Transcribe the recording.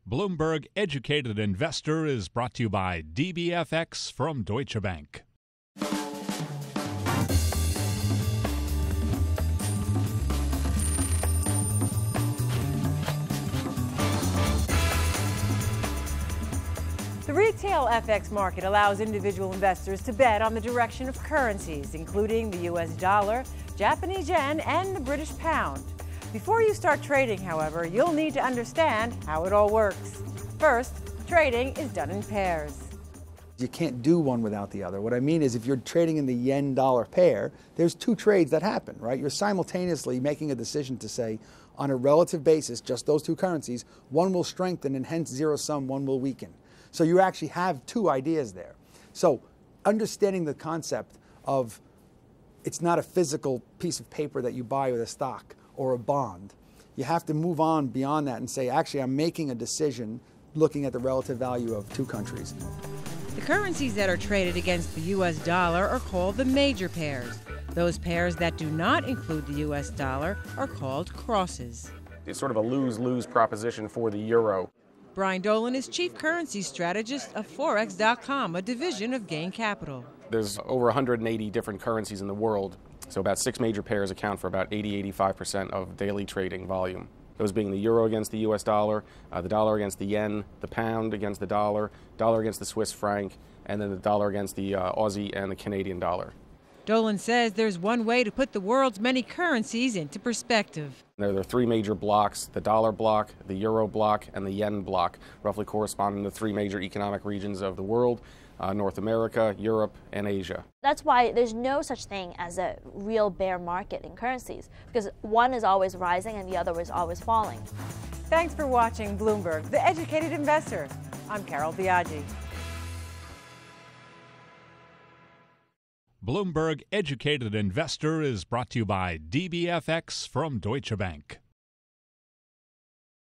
Bloomberg Educated Investor is brought to you by DBFX from Deutsche Bank. The retail FX market allows individual investors to bet on the direction of currencies, including the U.S. dollar, Japanese yen, and the British pound. Before you start trading, however, you'll need to understand how it all works. First, trading is done in pairs. You can't do one without the other. What I mean is if you're trading in the yen-dollar pair, there's two trades that happen, right? You're simultaneously making a decision to say, on a relative basis, just those two currencies, one will strengthen and hence zero sum, one will weaken. So you actually have two ideas there. So understanding the concept of it's not a physical piece of paper that you buy with a stock or a bond. You have to move on beyond that and say, actually, I'm making a decision looking at the relative value of two countries. The currencies that are traded against the U.S. dollar are called the major pairs. Those pairs that do not include the U.S. dollar are called crosses. It's sort of a lose-lose proposition for the euro. Brian Dolan is chief currency strategist of Forex.com, a division of Gain Capital. There's over 180 different currencies in the world, so about 6 major pairs account for about 80-85% of daily trading volume. Those being the euro against the U.S. dollar, the dollar against the yen, the pound against the dollar against the Swiss franc, and then the dollar against the Aussie and the Canadian dollar. Dolan says there's one way to put the world's many currencies into perspective. There are 3 major blocks: the dollar block, the euro block, and the yen block, roughly corresponding to 3 major economic regions of the world: North America, Europe, and Asia. That's why there's no such thing as a real bear market in currencies, because one is always rising and the other is always falling. Thanks for watching Bloomberg, The Educated Investor. I'm Carol Biaggi. Bloomberg Educated Investor is brought to you by DBFX from Deutsche Bank.